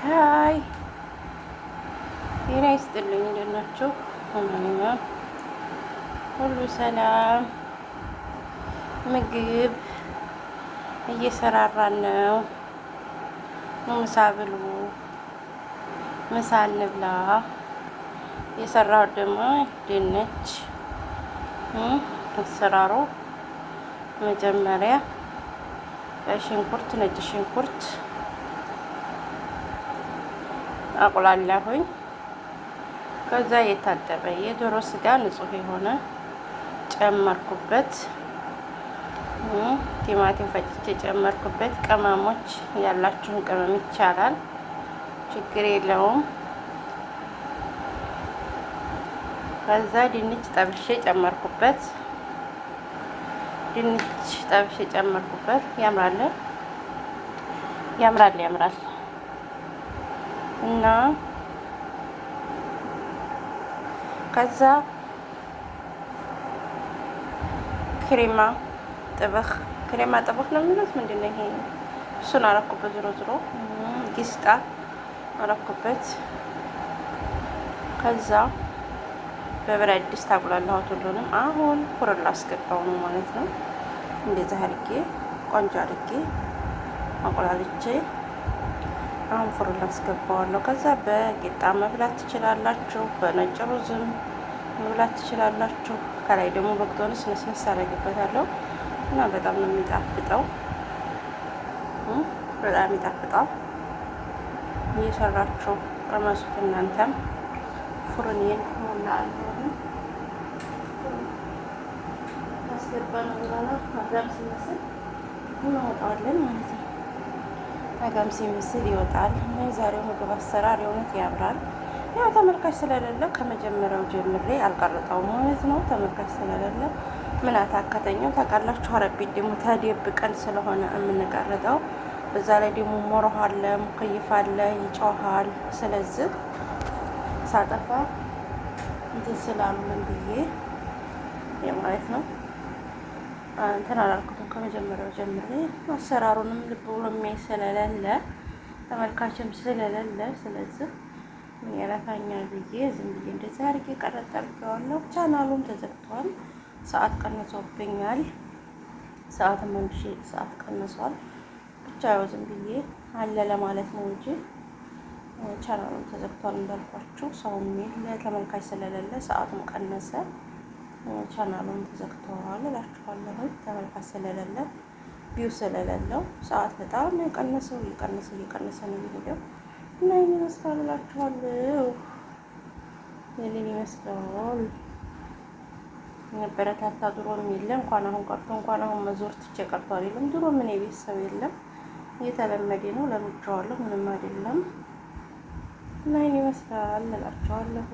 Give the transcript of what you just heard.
ሀይ ጤና ይስጥልኝ። እንደት ናችሁ? ሁሉ ሰላም። ምግብ እየሰራራን ነው። ምሳ ብሉ፣ ምሳ እንብላ። የሰራሁት ደግሞ ድንች አሰራሩ መጀመሪያ ሽንኩርት፣ ነጭ ሽንኩርት አቁላላሁኝ። ከዛ የታጠበ የዶሮ ስጋ ንጹህ የሆነ ጨመርኩበት። ቲማቲም ፈጭቼ ጨመርኩበት። ቅመሞች ያላችሁን ቅመም ይቻላል፣ ችግር የለውም። ከዛ ድንች ጠብሼ ጨመርኩበት። ድንች ጠብሼ ጨመርኩበት። ያምራል ያምራል ያምራል። እና ከዛ ክሬማ ጥብህ ነው የሚሉት ምንድን ነው ይሄ? እሱን አረኩበት። ዞሮ ጊስጣ አረኩበት። ከዛ በብረት ድስት አቁላላሁት ሁሉንም። አሁን ኩርላ አስገባው ነው ማለት ነው። እንደዛ አድርጌ ቆንጆ አድርጌ አቁላልቼ አሁን ፍሩን አስገባዋለሁ። ከዛ በቂጣ መብላት ትችላላችሁ፣ በነጭ ሩዝም መብላት ትችላላችሁ። ከላይ ደግሞ በቅቶንስ ነስነስ አደርግበታለሁ እና በጣም ነው የሚጣፍጠው። በጣም ይጣፍጣል። እየሰራችሁ ቀመሱት እናንተም። ፍሩኔን ሞላአለሁ አስገባን ብለና አጋም ሲመስል እናወጣዋለን ማለት ነው። አጋም ሲመስል ይወጣል። እና የዛሬው ምግብ አሰራር የእውነት ያምራል። ያው ተመልካች ስለሌለ ከመጀመሪያው ጀምሬ አልቀረጠውም ማለት ነው። ተመልካች ስለሌለ ምን አታከተኛው ታውቃላችሁ። አረቤት ደግሞ ተደብቀን ስለሆነ የምንቀርጠው፣ በዛ ላይ ደግሞ ሞሮህ አለ፣ ሙከይፍ አለ፣ ይጮሃል። ስለዚህ ሳጠፋ እንትን ስላሉን ብዬ ማለት ነው እንትን አላልኩትም ከመጀመሪያው ጀምሬ። አሰራሩንም ልብ ብሎ የሚያይ ስለሌለ ተመልካችም ስለሌለ፣ ስለዚህ ምን ያለፋኛል ብዬ ዝም ብዬ እንደዚህ አድርጌ ቀረጥ አድርጌዋለሁ። ቻናሉም ተዘግቷል፣ ሰዓት ቀንሶብኛል። ሰዓትም 1000 ሰዓት ቀንሷል። ብቻ ያው ዝም ብዬ አለ ለማለት ነው እንጂ ቻናሉም ተዘግቷል እንዳልኳችሁ። ሰውም የለ ተመልካች ስለሌለ ሰዓቱም ቀነሰ፣ ቻናሉም ተዘግቷል እላችኋለሁ። ተመልካች ስለሌለ ቪው ስለሌለው ሰዓት በጣም ነው የቀነሰው። እየቀነሰ ነው የሚሄደው እና ይሄን ይመስላል እላችኋለሁ። ይሄን ይመስላል። ነበረታታ ድሮም የለ እንኳን አሁን ቀርቶ እንኳን አሁን መዞር ትቼ ቀርቶ አይደለም። ድሮ ምን የቤተሰብ የለም፣ እየተለመደ ነው። ለምጄዋለሁ፣ ምንም አይደለም። እና ይሄን ይመስላል እላችኋለሁ።